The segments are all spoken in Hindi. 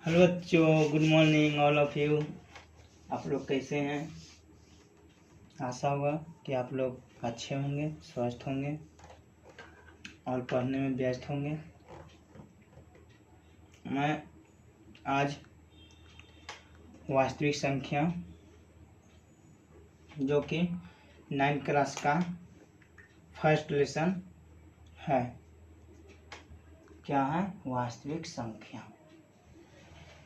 हेलो बच्चों, good morning all of you. आप लोग कैसे हैं? आशा होगा कि आप लोग अच्छे होंगे, स्वस्थ होंगे और पढ़ने में व्यस्त होंगे। मैं आज वास्तविक संख्या जो कि 9th क्लास का फर्स्ट लेसन है। क्या है? वास्तविक संख्या,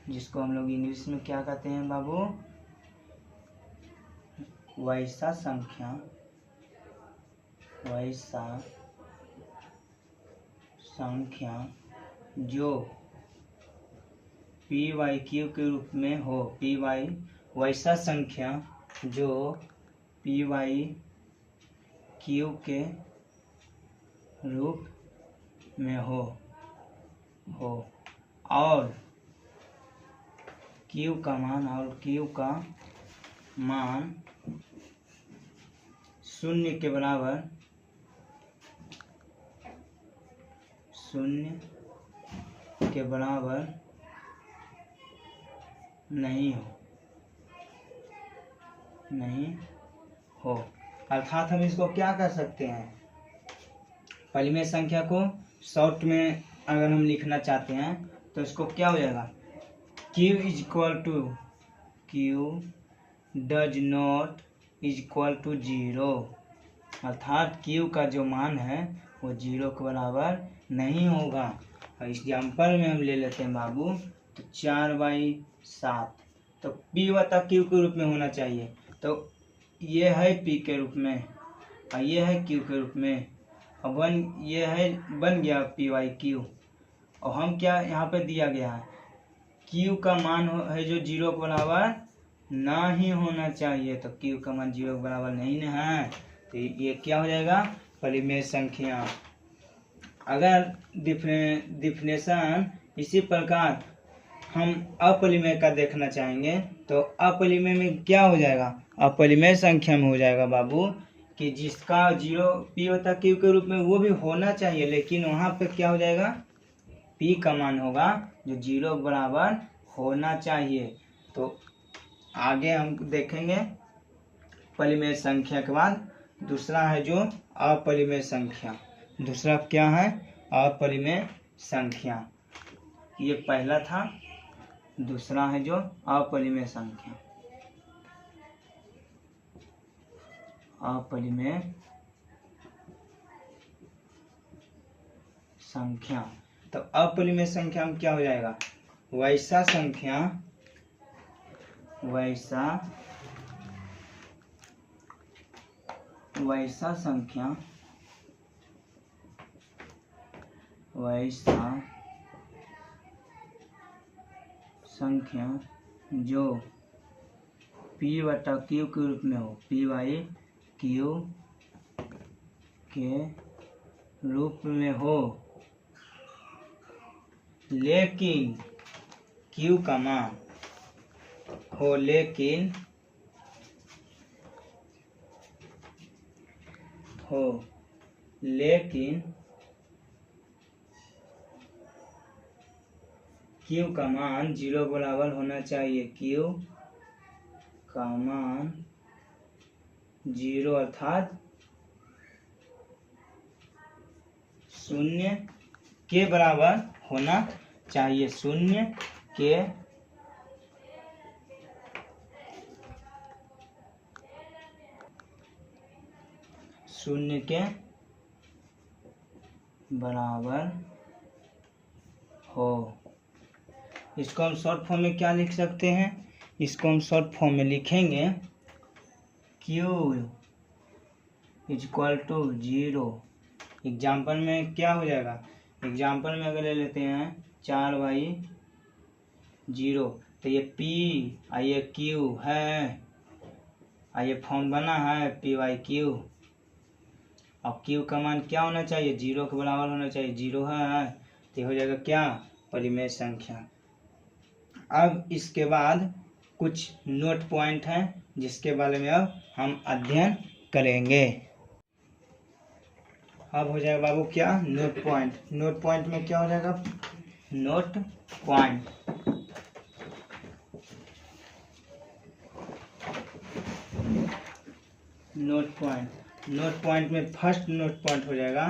जिसको हम लोग इंग्लिश में क्या कहते हैं बाबू? वैसा संख्या, वैसा संख्या जो PYQ के रूप में हो। वैसा संख्या जो PYQ के रूप में हो और Q का मान 0 के बराबर नहीं हो। अर्थात हम इसको क्या कर सकते हैं? परिमेय संख्या को शॉर्ट में अगर हम लिखना चाहते हैं तो इसको क्या हो जाएगा? Q does not equal to 0। अर्थात Q का जो मान है वो 0 के बराबर नहीं होगा। और एग्जाम्पल में हम ले लेते हैं बाबू, तो 4/7 तो P बटा Q के रूप में होना चाहिए। तो ये है P के रूप में और ये है Q के रूप में, और ये है बन गया PYQ। और हम क्या यहाँ पे दिया गया है? Q का मान है जो 0 के बराबर ना ही होना चाहिए। तो Q का मान 0 के बराबर नहीं है, तो ये क्या हो जाएगा? परिमेय संख्या। अगर डिफिनेशन इसी प्रकार हम अपरिमेय का देखना चाहेंगे तो अपरिमेय में क्या हो जाएगा? अपरिमेय संख्या में हो जाएगा बाबू कि जिसका 0 P बटा Q के रूप में वो भी होना चाहिए, लेकिन वहाँ पे क्या हो जाएगा? P का मान होगा जो 0 के बराबर होना चाहिए। तो आगे हम देखेंगे परिमेय संख्या के बाद दूसरा है जो अपरिमेय संख्या। दूसरा क्या है? अपरिमेय संख्या। ये पहला था, दूसरा है जो अपरिमेय संख्या। अपरिमेय संख्या। तो अपरिमेय संख्या में क्या हो जाएगा? वैसा संख्या जो P बटा Q के रूप में हो, PYQ के रूप में हो, लेकिन Q का मान हो, लेकिन हो, लेकिन Q का मान 0 के बराबर होना चाहिए। Q का मान 0 अर्थात 0 के बराबर होना चाहिए। 0 के बराबर हो। इसको हम शॉर्ट फॉर्म में क्या लिख सकते हैं? इसको हम शॉर्ट फॉर्म में लिखेंगे Q इक्वल टू 0। एग्जाम्पल में क्या हो जाएगा? एग्जाम्पल में अगर ले लेते हैं 4/0, तो ये P और ये Q है, और ये फॉर्म बना है P/Q। अब Q का मान क्या होना चाहिए? 0 के बराबर होना चाहिए। 0 है तो हो जाएगा क्या? परिमेय संख्या। अब इसके बाद कुछ नोट पॉइंट हैं जिसके बारे में अब हम अध्ययन करेंगे। अब हो जाएगा बाबू क्या? Note point. नोट पॉइंट में क्या हो जाएगा? नोट पॉइंट नोट पॉइंट में फर्स्ट नोट पॉइंट हो जाएगा,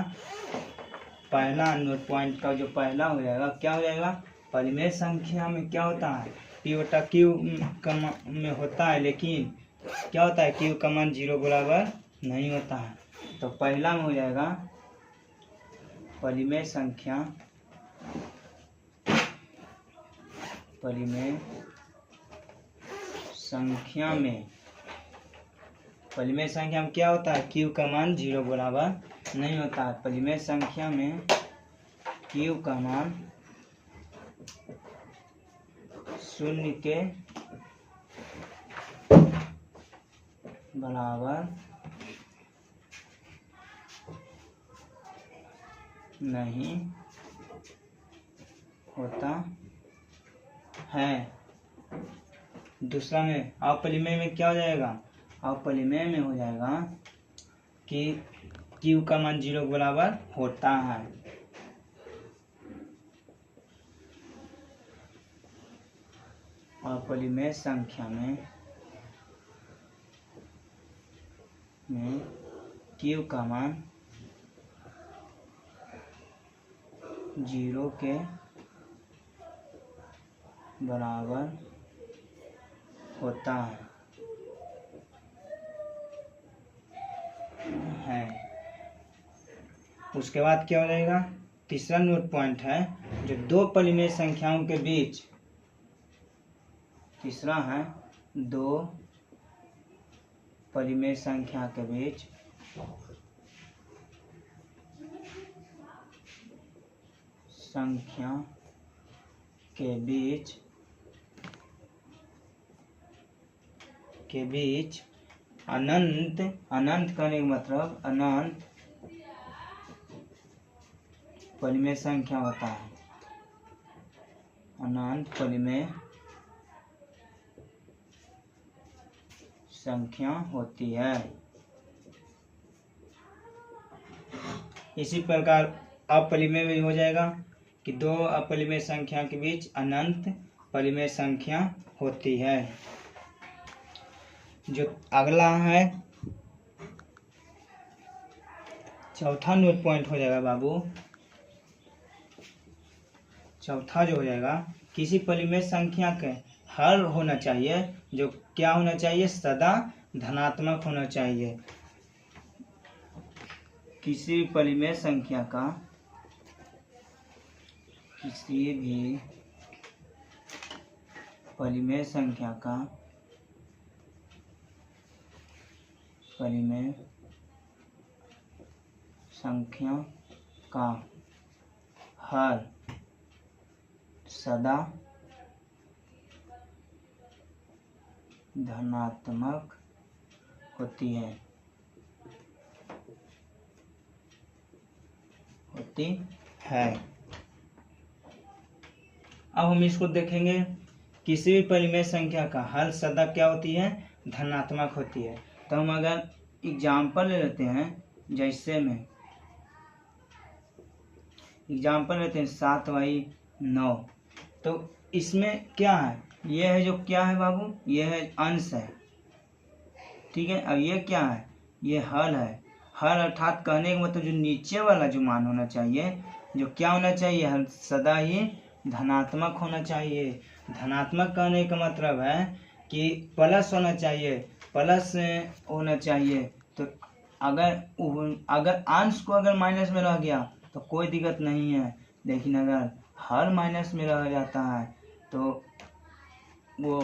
पहला नोट पॉइंट का जो पहला हो जाएगा क्या हो जाएगा? परिमेय संख्या में क्या होता है? P/Q में होता है, लेकिन क्या होता है? Q का मान 0 बराबर नहीं होता है। तो पहला में हो जाएगा परिमेय संख्या में क्या होता है? Q का मान 0 बराबर नहीं होता है। परिमेय संख्या में Q का मान 0 के बराबर नहीं होता है। दूसरा में अपरिमेय में क्या हो जाएगा? अपरिमेय में हो जाएगा कि Q का मान 0 के बराबर होता है। अपरिमेय संख्या में Q का मान 0 के बराबर होता है। उसके बाद क्या हो जाएगा? तीसरा नोट पॉइंट है जो दो परिमेय संख्याओं के बीच, तीसरा है दो परिमेय संख्या के बीच अनंत करने का मतलब अनंत परिमेय संख्या होता है। अनंत परिमेय संख्या होती है। इसी प्रकार अपरिमेय में हो जाएगा कि दो अपरिमेय संख्या के बीच अनंत परिमेय संख्या होती है। जो अगला है चौथा नोट पॉइंट हो जाएगा बाबू। चौथा जो हो जाएगा, किसी परिमेय संख्या के हल होना चाहिए जो क्या होना चाहिए? सदा धनात्मक होना चाहिए। किसी भी परिमेय संख्या का परिमेय संख्या का हल सदा धनात्मक होती है। अब हम इसको देखेंगे, किसी भी परिमेय संख्या का हल सदा क्या होती है? धनात्मक होती है। तो हम अगर एग्जाम्पल ले लेते हैं जैसे में एग्जाम्पल लेते हैं 7/9। तो इसमें क्या है, ये है जो क्या है बाबू, ये है अंश है, ठीक है। अब ये क्या है, ये हल है। हल अर्थात कहने का मतलब जो नीचे वाला जो मान होना चाहिए, जो क्या होना चाहिए, हल सदा ही धनात्मक होना चाहिए। धनात्मक कहने का मतलब है कि प्लस होना चाहिए, प्लस होना चाहिए। तो अगर अंश को अगर माइनस में रह गया तो कोई दिक्कत नहीं है, लेकिन अगर हर माइनस में रह जाता है तो वो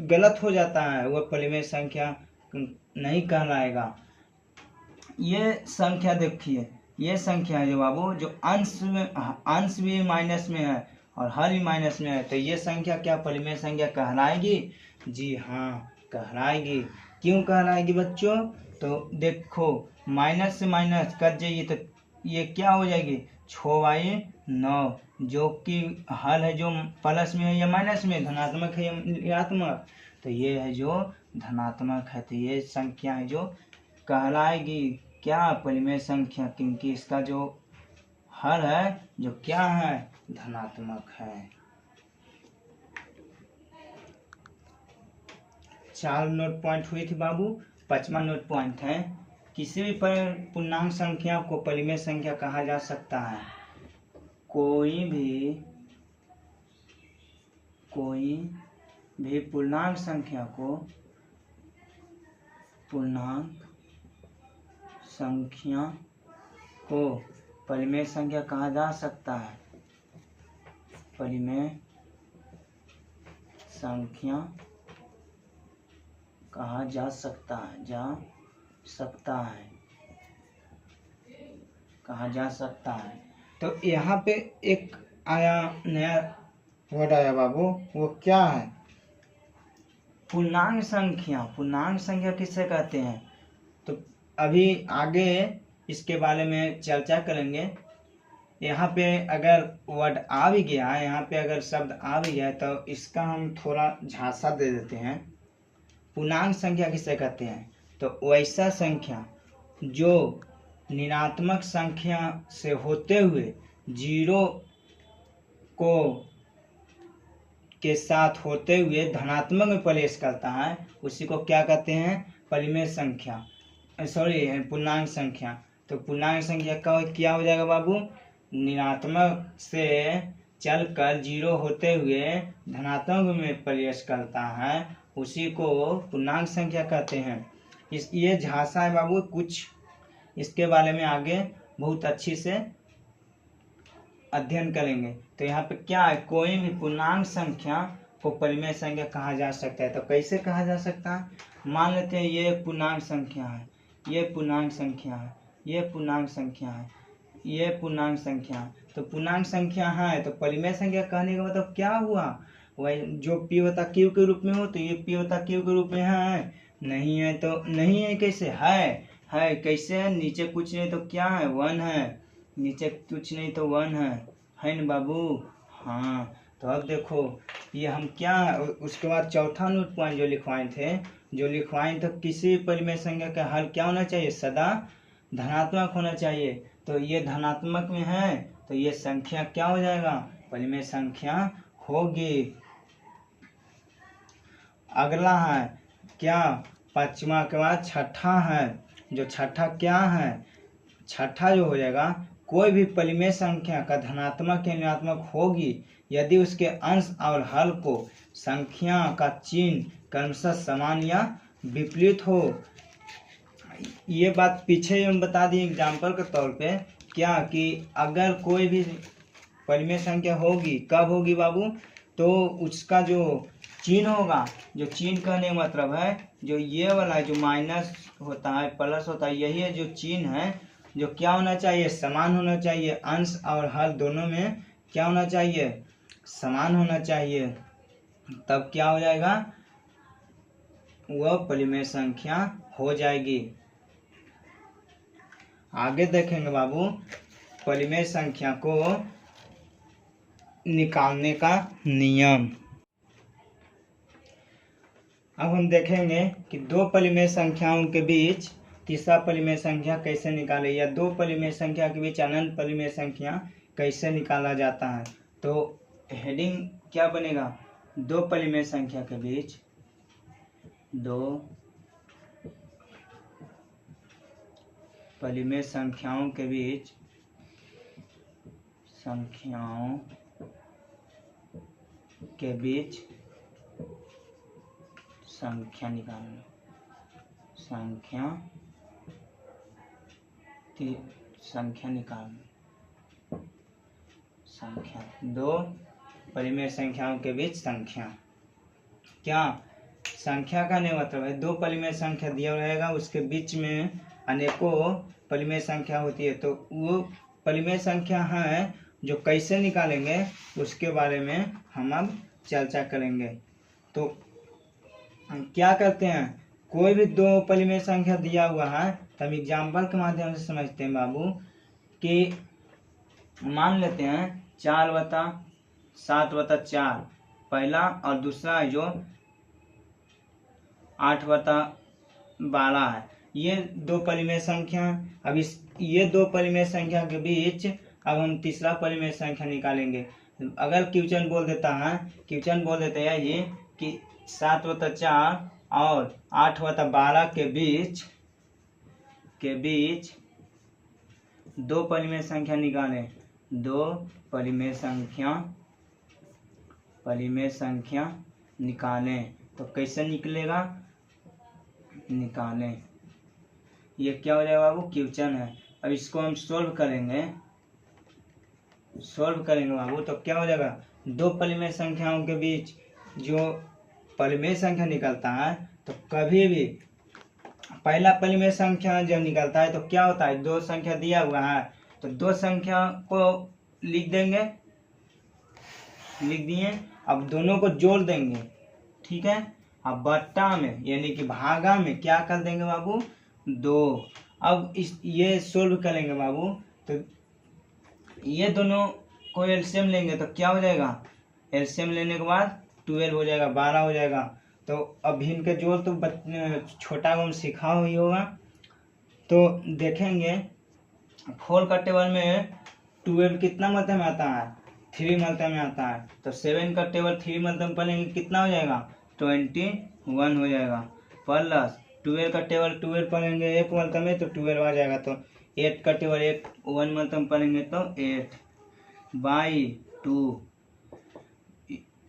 गलत हो जाता है, वो परिमेय संख्या नहीं कहलाएगा। ये संख्या देखिए, ये संख्या है जो बाबू, जो अंश भी माइनस में है और हर भी माइनस में है, तो ये संख्या क्या परिमेय संख्या कहलाएगी? जी हाँ, कहलाएगी। क्यों कहलाएगी बच्चों? तो देखो, माइनस से माइनस कट जाइए तो ये क्या हो जाएगी, 6/9, जो कि हल है जो प्लस में है या माइनस में, धनात्मक है या ऋणात्मक, तो ये है जो धनात्मक है, तो ये संख्या है जो कहलाएगी क्या, परिमेय संख्या, क्योंकि इसका जो हल है जो क्या है, धनात्मक है। 4 नोट पॉइंट हुई थी बाबू। 5वां नोट पॉइंट है, किसी भी पूर्णांक संख्या को परिमेय संख्या कहा जा सकता है। कोई भी पूर्णांक संख्या को परिमेय संख्या कहा जा सकता है। परिमेय संख्या कहा जा सकता है, कहा जा सकता है। तो यहाँ पे एक आया, नया वर्ड आया बाबू, वो क्या है, पूर्णांक संख्या। पूर्णांक संख्या किसे कहते हैं? तो अभी आगे इसके बारे में चर्चा करेंगे। यहाँ पे अगर वर्ड आ भी गया, यहाँ पे अगर शब्द आ भी गया तो इसका हम थोड़ा झांसा दे देते हैं। पूर्णांक संख्या किसे कहते हैं? तो वैसा संख्या जो ऋणात्मक संख्या से होते हुए जीरो को के साथ होते हुए धनात्मक में प्रवेश करता है, उसी को क्या कहते हैं, परिमेय संख्या, पूर्णांक संख्या। तो पूर्णांक संख्या का क्या हो जाएगा बाबू, ऋणात्मक से चलकर जीरो होते हुए धनात्मक में प्रवेश करता है, उसी को पूर्णांक संख्या कहते हैं। ये झांसा है बाबू, कुछ इसके बारे में आगे बहुत अच्छी से अध्ययन करेंगे। तो यहाँ पे क्या है, कोई भी पूर्णांक संख्या को परिमेय संख्या कहा जा सकता है। तो कैसे कहा जा सकता है, मान लेते हैं ये पूर्णांक संख्या है, ये पूर्णांक संख्या है, ये पूर्णांक संख्या है, ये पूर्णांक संख्या है। तो पूर्णांक संख्या है तो परिमेय संख्या कहने का मतलब क्या हुआ, वही जो पी बटा क्यू के रूप में हो, तो ये पी बटा क्यू के रूप में है, नहीं है तो नहीं है, कैसे है कैसे है, नीचे कुछ नहीं तो क्या है, 1 है, नीचे कुछ नहीं तो 1 है न बाबू। हाँ, तो अब देखो ये हम क्या, उसके बाद चौथा नोट पॉइंट जो लिखवाए थे, किसी परिमेय संख्या का हल क्या होना चाहिए, सदा धनात्मक होना चाहिए। तो ये धनात्मक में है तो ये संख्या क्या हो जाएगा, परिमेय संख्या होगी। अगला है क्या, 5वां के बाद छठा है, जो छठा क्या है, छठा जो हो जाएगा, कोई भी परिमेय संख्या का धनात्मक या ऋणात्मक होगी यदि उसके अंश और हल को संख्या का चिन्ह क्रमशः समान या विपरीत हो। ये बात पीछे हम बता दिए एग्जाम्पल के तौर पे, क्या कि अगर कोई भी परिमेय संख्या होगी, कब होगी बाबू, तो उसका जो चिन्ह होगा, जो चिन्ह कहने का मतलब है जो ये वाला जो माइनस होता है प्लस होता है, यही है जो चिन्ह है, जो क्या होना चाहिए, समान होना चाहिए। अंश और हल दोनों में क्या होना चाहिए, समान होना चाहिए, तब क्या हो जाएगा, वह परिमेय संख्या हो जाएगी। आगे देखेंगे बाबू परिमेय संख्या को निकालने का नियम। अब हम देखेंगे कि दो परिमेय संख्याओं के बीच तीसरा परिमेय संख्या कैसे निकाले, या दो परिमेय संख्या के बीच अनंत परिमेय संख्या कैसे निकाला जाता है। तो हेडिंग क्या बनेगा, दो परिमेय संख्या के बीच, दो परिमेय संख्याओं के बीच संख्या निकालना, संख्या दो परिमेय संख्याओं के बीच संख्या। क्या संख्या का नहीं मतलब है, दो परिमेय संख्या दिया रहेगा, उसके बीच में अनेकों परिमेय संख्या होती है, तो वो परिमेय संख्या है जो कैसे निकालेंगे उसके बारे में हम अब चर्चा करेंगे। तो हम क्या करते हैं, कोई भी दो परिमेय संख्या दिया हुआ है तो हम एग्जाम्पल के माध्यम से समझते हैं बाबू, कि मान लेते हैं 4/7/4 पहला, और दूसरा है जो 8/12 है। ये दो परिमेय संख्या, अब ये दो परिमेय संख्या के बीच अब हम तीसरा परिमेय संख्या निकालेंगे। अगर क्वेश्चन बोल देते हैं ये कि 7/4 और 8/12 के बीच दो परिमेय संख्या निकालें, दो परिमेय संख्या निकालें, तो कैसे निकलेगा, ये क्या हो जाएगा बाबू, क्वेश्चन है। अब इसको हम सोल्व करेंगे बाबू, तो क्या हो जाएगा, दो परिमेय संख्याओं के बीच जो परिमेय संख्या निकलता है, तो कभी भी पहला परिमेय संख्या जब निकलता है तो क्या होता है, दो संख्या दिया हुआ है तो दो संख्या को लिख दिए, अब दोनों को जोड़ देंगे, ठीक है। अब बट्टा में यानी कि भागा में क्या कर देंगे बाबू, 2। अब ये सोल्व करेंगे बाबू, तो ये दोनों को एलसीएम लेंगे तो क्या हो जाएगा, एलसीएम लेने के बाद 12 हो जाएगा, 12 हो जाएगा। तो अब इनके जोड़ तो छोटा गुण सीखा ही होगा, तो देखेंगे 4 का टेबल में 12 कितना मतलब में आता है, 3 मतलब में आता है, तो 7 का टेबल 3 मतलब में पढ़ेंगे कितना हो जाएगा, 21 हो जाएगा, प्लस 12 का टेबल 12 पढ़ेंगे 1 मतलब में तो 12 आ जाएगा, तो 8 का टेबल 1 मतलब में पढ़ेंगे तो 8/2।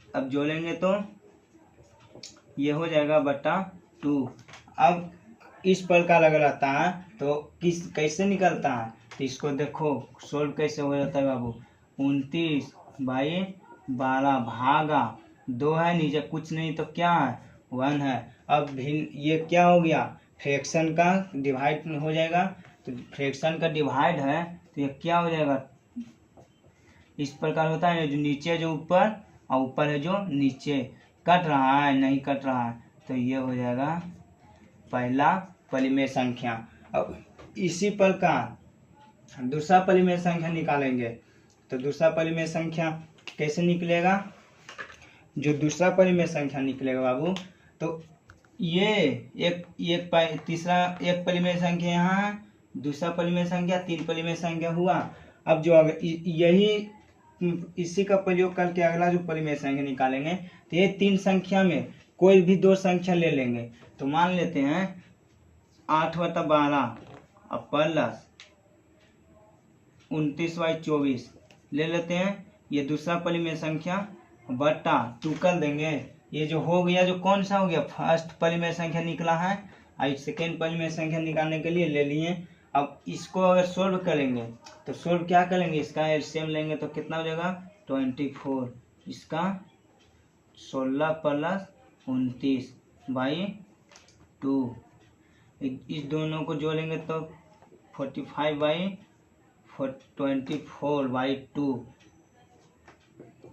अब जोड़ेंगे तो ये हो जाएगा बटा 2। अब इस प्रकार अगर आता है तो कैसे निकलता है, तो इसको देखो सोल्व कैसे हो जाता है बाबू, 29/12 भागा 2 है, नीचे कुछ नहीं तो क्या है 1 है। अब ये क्या हो गया, फ्रैक्शन का डिवाइड हो जाएगा, तो फ्रैक्शन का डिवाइड है तो ये क्या हो जाएगा, इस प्रकार होता है, जो नीचे जो ऊपर और ऊपर है जो नीचे, कट रहा है नहीं कट रहा है, तो ये हो जाएगा पहला परिमेय संख्या। अब इसी प्रकार दूसरा परिमेय संख्या निकालेंगे, तो दूसरा परिमेय संख्या कैसे निकलेगा, जो दूसरा परिमेय संख्या निकलेगा बाबू, तो ये तीसरा एक परिमेय संख्या यहाँ है, दूसरा परिमेय संख्या 3 परिमेय संख्या हुआ। अब जो अगर यही इसी का प्रयोग करके अगला जो परिमेय संख्या निकालेंगे, तो ये 3 संख्या में कोई भी 2 संख्या ले लेंगे, तो मान लेते हैं 8/12 और प्लस 29/24 ले लेते हैं, ये दूसरा परिमेय संख्या बटा 2 कर देंगे, ये जो हो गया, जो कौन सा हो गया, फर्स्ट परिमेय संख्या निकला है, और सेकेंड परिमेय संख्या निकालने के लिए ले लिए। अब इसको अगर सोल्व करेंगे तो सोल्व क्या करेंगे, इसका एलसीएम लेंगे तो कितना हो जाएगा 24, इसका 16 प्लस 29/2, इस दोनों को जोड़ेंगे तो 45/24/2,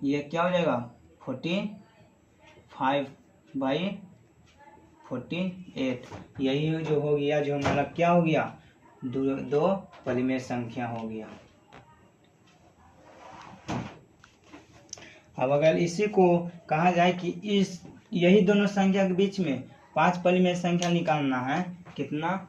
ये क्या हो जाएगा 45/48, यही जो हो गया, जो हमारा क्या हो गया, दो परिमेय संख्या हो गया। अब अगर इसी को कहा जाए कि यही दोनों संख्या के बीच में 5 परिमेय संख्या निकालना है, कितना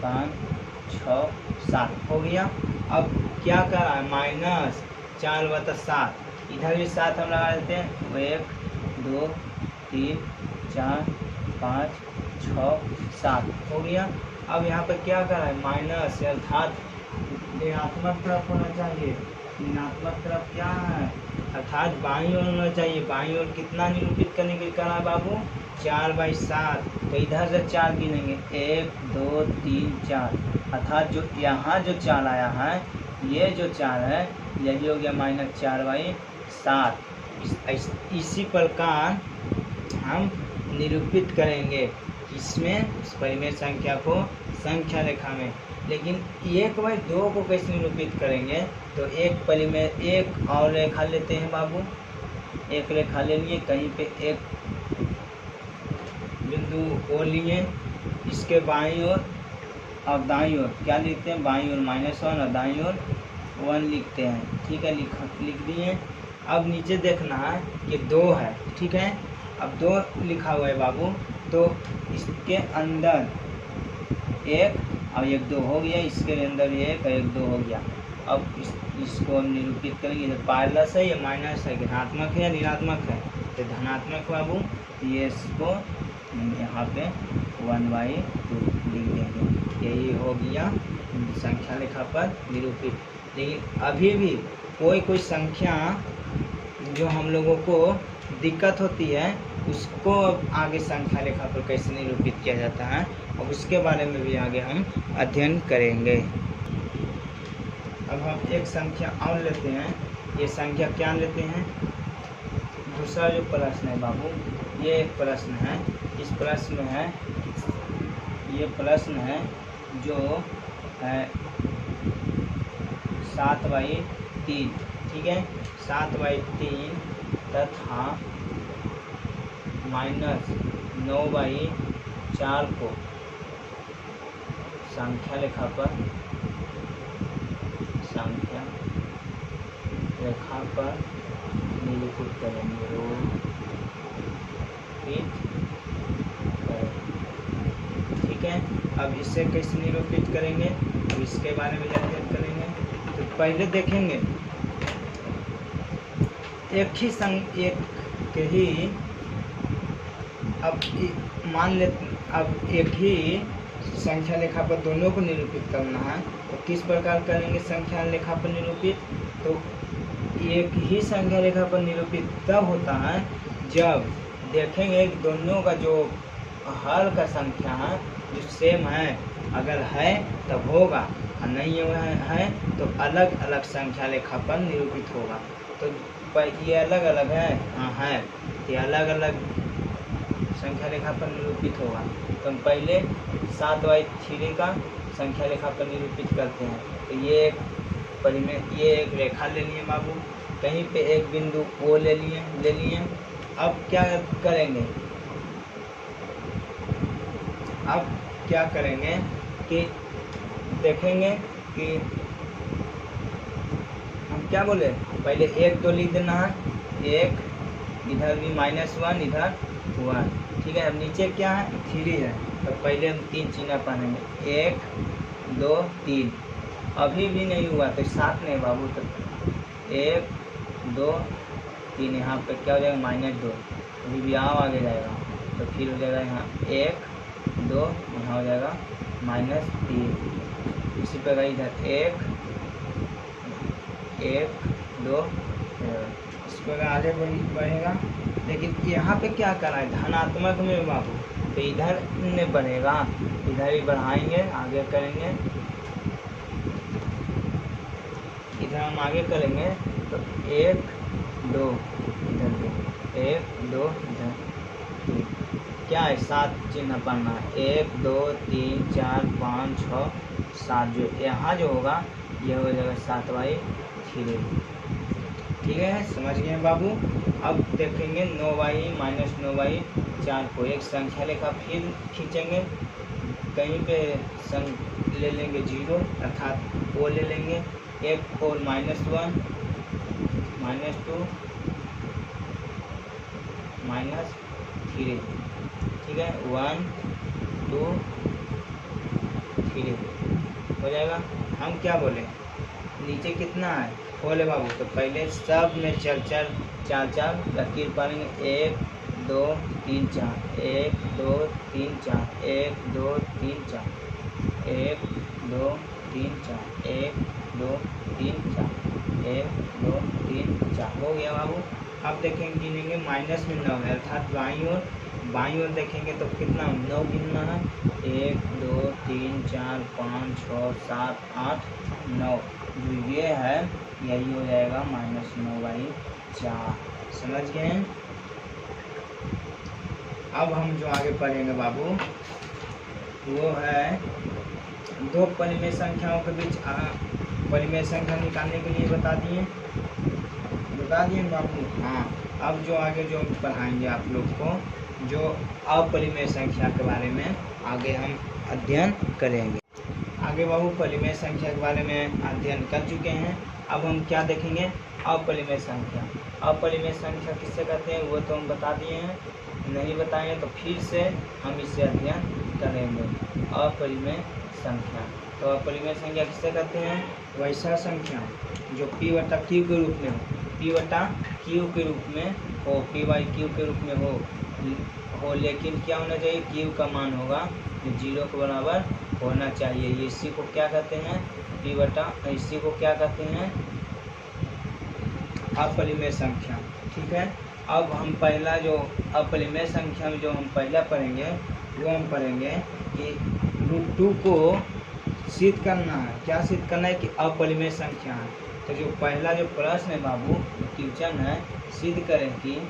5 6 7 हो गया। अब क्या कर रहा है, माइनस 4/7, इधर भी 7 हम लगा देते हैं। 1 2 3 4 5 6 7 हो गया। अब यहाँ पे क्या कर रहा है, माइनस, अर्थात ऋणात्मक तरफ होना चाहिए। ऋणात्मक तरफ क्या है, अर्थात बाईं ओर होना चाहिए। बाईं ओर कितना निरूपित करने के लिए करा बाबू, 4/7। तो इधर से 4 गिनेंगे, 1 2 3 4, अर्थात जो यहाँ जो 4 आया है, ये जो 4 है यही हो गया -4/7। इसी प्रकार हम निरूपित करेंगे इसमें परिमेय संख्या को संख्या रेखा में। लेकिन 1/2 को कैसे निरूपित करेंगे, तो एक परिमेय, एक और रेखा लेते हैं बाबू। एक रेखा ले लिए, कहीं पे एक बिंदु और लिए, इसके बाईं ओर और दाईं ओर क्या लिखते हैं, बाईं ओर -1 और दाईं ओर 1 लिखते हैं। ठीक है, लिख दिए। अब नीचे देखना है कि 2 है, ठीक है। अब 2 लिखा हुआ है बाबू, तो इसके अंदर 1 और 1 2 हो गया, इसके अंदर 1 और 1 2 हो गया। अब इसको हम निरूपित करेंगे, इधर पायलस है या माइनस है, धनात्मक है या ऋणात्मक है, तो धनात्मक बाबू, ये इसको यहाँ पे 1/2 लिख देंगे। यही हो गया संख्या रेखा पर निरूपित। लेकिन अभी भी कोई संख्या जो हम लोगों को दिक्कत होती है, उसको अब आगे संख्या रेखा पर कैसे निरूपित किया जाता है, और उसके बारे में भी आगे हम अध्ययन करेंगे। अब हम एक संख्या और लेते हैं। ये संख्या क्या लेते हैं, दूसरा जो प्रश्न है बाबू, ये एक प्रश्न है। इस प्रश्न में है, ये प्रश्न है जो है 7/3, ठीक है, 7/3 तथा -9/4 को संख्या रेखा पर निरूपित करेंगे। ठीक है, अब इसे कैसे निरूपित करेंगे, अब इसके बारे में अध्ययन करेंगे। तो पहले देखेंगे एक ही अब मान ले, अब एक ही संख्या रेखा पर दोनों को निरूपित करना है, तो किस प्रकार करेंगे संख्या रेखा पर निरूपित। तो एक ही संख्या रेखा पर निरूपित तब होता है जब देखेंगे दोनों का जो हर का संख्या है जो सेम है, अगर है तब होगा, और नहीं है तो अलग अलग संख्या रेखा पर निरूपित होगा। तो ये अलग अलग है, हाँ है, ये अलग अलग संख्या रेखा पर निरूपित होगा। तो हम पहले 7/3 का संख्या रेखा पर निरूपित करते हैं। तो ये एक परिमेय, ये एक रेखा ले लिए बाबू, कहीं पे एक बिंदु ओ ले लिए। अब क्या करेंगे, कि देखेंगे कि हम क्या बोले, पहले 1 2 लिख देना है, 1, इधर भी -1, इधर 1, ठीक है। अब नीचे क्या है, 3 है, तो पहले हम 3 चिन्ह पहनेंगे, 1 2 3। अभी भी नहीं हुआ तो 7 नहीं बाबू, तो 1 2 3, यहाँ पे क्या हो जाएगा, -2, अभी भी यहाँ आगे जाएगा, तो फिर हो जाएगा यहाँ 1 2, यहाँ हो जाएगा -3। इसी प्रकार इधर 1 1 2, इस प्रकार आगे बढ़ेगा। लेकिन यहाँ पे क्या करना है, धनात्मक में बाबू, तो इधर नहीं बढ़ेगा, इधर ही बढ़ाएंगे, आगे करेंगे, इधर हम आगे करेंगे, तो 1 2, इधर 1 2, इधर क्या है, 7 चिन्ह पढ़ना है, 1 2 3 4 5 6 7, जो यहाँ जो होगा ये हो जाएगा 7/3। ठीक है, समझ गए बाबू। अब देखेंगे 9/-9/4 को एक संख्या रेखा फिर खींचेंगे, कहीं पे ले लेंगे 0, अर्थात वो ले लेंगे, एक और -1 -2 -3, ठीक है, 1 2 3, हो जाएगा। हम क्या बोले, नीचे कितना है बोले बाबू, तो पहले सब में चार लकीर पालेंगे, 1 2 3 4, 1 2 3 4, 1 2 3 4, 1 2 3 4, 1 2 3 4, 1 2 3 4 हो गया बाबू। अब देखेंगे गिनेंगे माइनस में 9 है, अर्थात बाईं ओर देखेंगे तो कितना 9 गिनना है, 1 2 3 4 5 6 7 8 9, जो ये है यही हो जाएगा -9/4। समझ गए हैं। अब हम जो आगे पढ़ेंगे बाबू वो है दो परिमेय संख्याओं के बीच परिमेय संख्या निकालने के लिए बता दिए बाबू। हाँ, अब जो आगे जो पढ़ाएंगे आप लोग को, जो अपरिमेय संख्या के बारे में आगे हम अध्ययन करेंगे। आगे बाबू परिमेय संख्या के बारे में अध्ययन कर चुके हैं। अब हम क्या देखेंगे, अपरिमेय संख्या। अपरिमेय संख्या किससे कहते हैं वो तो हम बता दिए हैं, नहीं बताएंगे तो फिर से हम इससे अध्ययन करेंगे। अपरिमेय संख्या, तो अपरिमेय संख्या किससे कहते हैं, वैसा संख्या जो P/Q के रूप में हो, P/Q के रूप में हो, P/Q के रूप में हो, लेकिन क्या होना चाहिए, Q का मान होगा जो 0 के बराबर होना चाहिए। ये इसी को क्या कहते हैं, इसी को क्या कहते हैं, अपरिमेय संख्या। ठीक है। अब हम पहला जो अपरिमेय संख्या में जो हम पहला पढ़ेंगे वो हम पढ़ेंगे कि √2 को सिद्ध करना है। क्या सिद्ध करना है कि अपरिमेय संख्या है। तो जो पहला जो प्रश्न है बाबू क्वेश्चन है, सिद्ध करें कि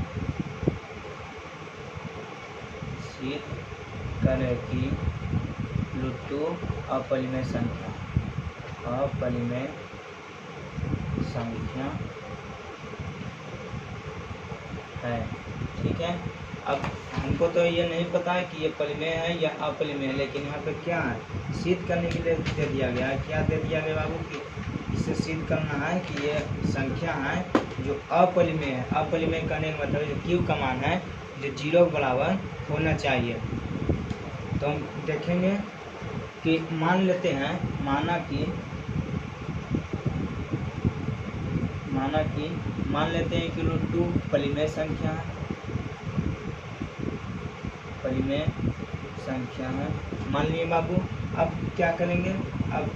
√2 अपरिमेय संख्या है। ठीक है। अब हमको तो ये नहीं पता है कि ये परिमेय है या अपरिमेय है, लेकिन यहाँ पे क्या है, सिद्ध करने के लिए दे दिया गया है। क्या दे दिया गया बाबू कि इसे सिद्ध करना है कि ये संख्या है जो अपरिमेय है। अपरिमेय करने का मतलब जो Q का मान है जो 0 के बराबर होना चाहिए। तो हम देखेंगे कि मान लेते हैं, मान लेते हैं कि √2 परिमेय संख्या है, मान लिए बाबू। अब क्या करेंगे, अब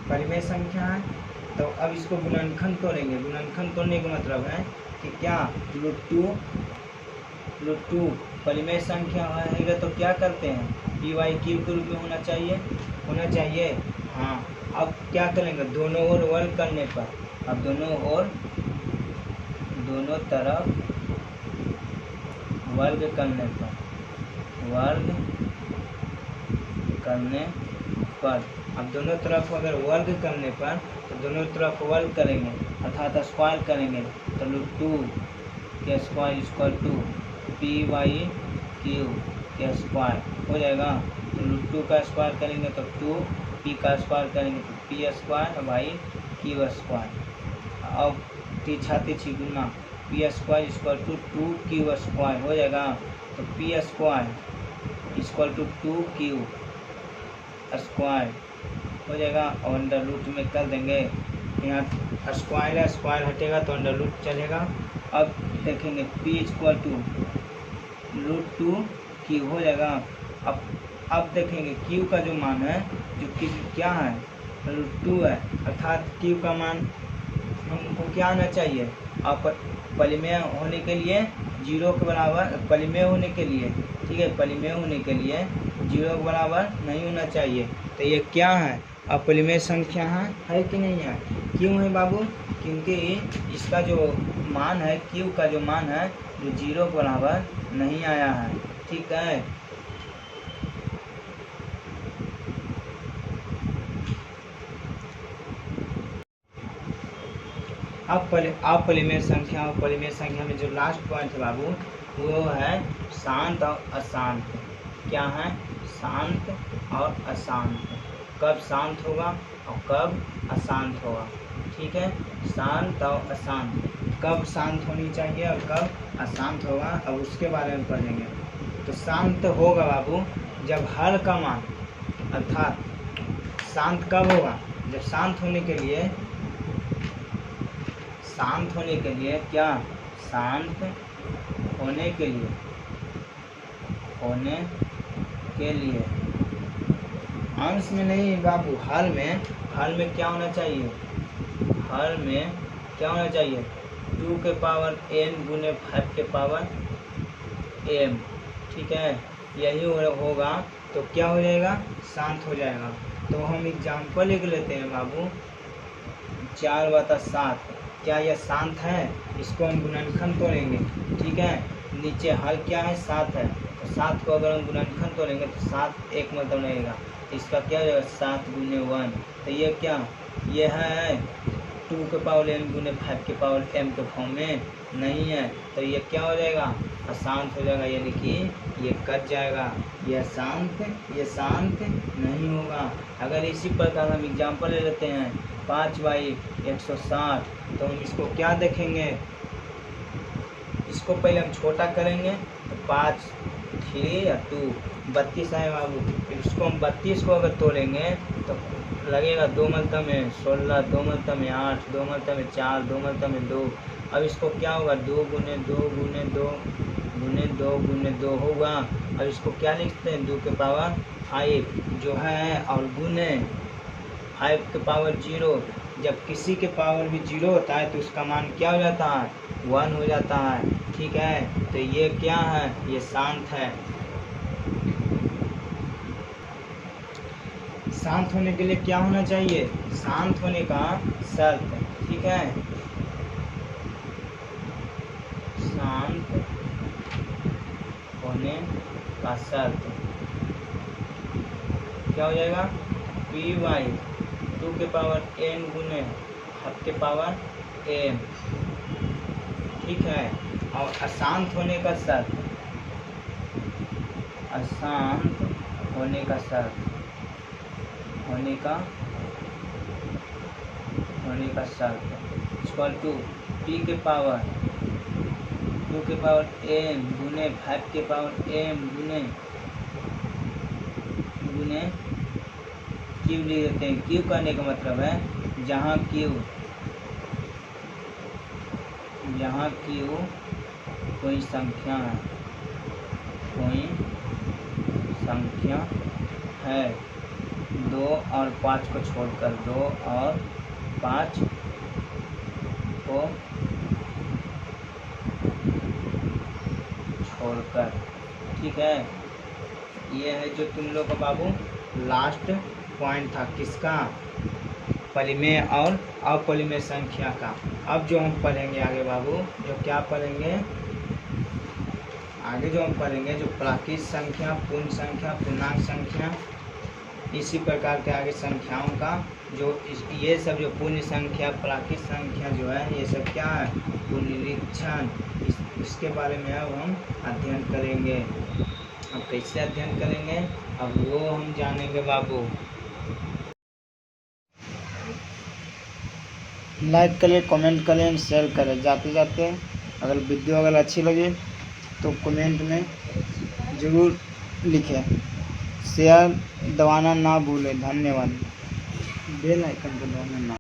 परिमेय संख्या है तो अब इसको गुणनखंड तोड़ेंगे। गुणनखंड तोड़ने का मतलब है कि क्या √2 परिमेय संख्या है तो क्या करते हैं, P/Q के रूप में होना चाहिए। हाँ, अब क्या करेंगे, दोनों ओर वर्ग करने पर, अब दोनों तरफ वर्ग करने पर अब दोनों तरफ अगर वर्ग करने पर तो दोनों तरफ वर्ग करेंगे अर्थात स्क्वायर करेंगे। तो √2 के स्क्वायर = P/Q के स्क्वायर हो जाएगा। तो √2 का स्क्वायर करेंगे तो 2, P का स्क्वायर करेंगे तो P²/Q²। अब तीछी गुना P² = 2Q² हो जाएगा। तो P² = 2Q² हो जाएगा और अंडर रूट में कर देंगे। यहाँ स्क्वायर हटेगा तो अंडर रूट चलेगा। अब देखेंगे P = √2Q हो जाएगा। अब देखेंगे Q का जो मान है जो क्या है, √2 है, अर्थात Q का मान हमको क्या आना चाहिए, परिमेय होने के लिए 0 के बराबर, परिमेय होने के लिए, ठीक है, परिमेय होने के लिए 0 के बराबर नहीं होना चाहिए। तो ये क्या है, अपरिमेय संख्या है कि नहीं है। क्यों है बाबू, क्योंकि इसका जो मान है, Q का जो मान है जो 0 के बराबर नहीं आया है। ठीक है। अपरिमेय संख्या और परिमेय संख्या में जो लास्ट पॉइंट है बाबू वो है शांत और अशांत। क्या है, शांत और अशांत। कब शांत होगा और कब अशांत होगा। ठीक है, शांत और अशांत, कब शांत होनी चाहिए और कब अशांत होगा, अब उसके बारे में पढ़ेंगे। तो शांत होगा बाबू जब हर का मान, अर्थात शांत कब होगा? जब शांत होने के लिए क्या, शांत होने के लिए अंश में नहीं बाबू, हल में क्या होना चाहिए? हल में क्या होना चाहिए? 2 के पावर n गुने 5 के पावर m, ठीक है, यही होगा तो क्या हो जाएगा? शांत हो जाएगा। तो हम एग्जाम्पल एक लेते हैं बाबू, 4/7, क्या यह शांत है? इसको हम गुणनखंड तोड़ेंगे, ठीक है, नीचे हल क्या है? 7 है, तो 7 को अगर हम गुणनखंड तोड़ेंगे तो 7 एक मतलब रहेगा, इसका क्या हो जाएगा? 7 गुने 1, तो ये क्या, ये है 2 के पावर n गुने 5 के पावर m के फॉर्म में नहीं है, तो ये क्या हो जाएगा? अशांत हो जाएगा, यानी कि ये कट जाएगा, ये शांत नहीं होगा। अगर इसी प्रकार हम एग्जाम्पल ले लेते हैं 5/160, तो हम इसको क्या देखेंगे? इसको पहले हम छोटा करेंगे, तो 5 3 या 2 32 है बाबू, इसको हम 32 को अगर तोड़ेंगे तो लगेगा 2 मलता में 16, 2 मलता में 8, 2 मलता में 4, 2 मलता में 2। अब इसको क्या होगा? 2 गुने 2 गुने 2 गुने 2 गुने 2 होगा। अब इसको क्या लिखते हैं? 2 के पावर 5 जो है, और गुने 5 के पावर 0। जब किसी के पावर भी 0 होता है तो उसका मान क्या हो जाता है? 1 हो जाता है, ठीक है। तो ये क्या है? ये शांत है। शांत होने के लिए क्या होना चाहिए? शांत होने का शर्त, ठीक है, शांत होने का शर्त क्या हो जाएगा? p/2 के पावर n गुने 5 के पावर m, ठीक है। और अशांत होने का शर्त, अशांत होने का शर्त, इक्वल टू p के पावर 2 के पावर m गुने 5 के पावर m गुने क्यू ले देते हैं। क्यू करने का मतलब है जहाँ क्यू कोई संख्या है 2 और 5 को छोड़कर, 2 और 5 को छोड़कर, ठीक है। ये है जो तुम लोग का बाबू लास्ट पॉइंट था, किसका? परिमेय और अपरिमेय संख्या का। अब जो हम पढ़ेंगे आगे बाबू, जो क्या पढ़ेंगे आगे, जो हम पढ़ेंगे जो प्राकृत संख्या, पूर्ण संख्या, पूर्णांक संख्या, इसी प्रकार के आगे संख्याओं का जो ये सब जो पूर्ण संख्या, प्राकृत संख्या जो है, ये सब क्या है? पुनरीक्षण। इसके बारे में अब हम अध्ययन करेंगे। अब कैसे अध्ययन करेंगे, अब वो हम जानेंगे बाबू। लाइक करें, कमेंट करें, शेयर करें। जाते जाते अगर वीडियो अगर अच्छी लगे तो कमेंट में ज़रूर लिखें। शेयर दबाना ना भूलें। धन्यवाद। बेल आइकन को दबाना ना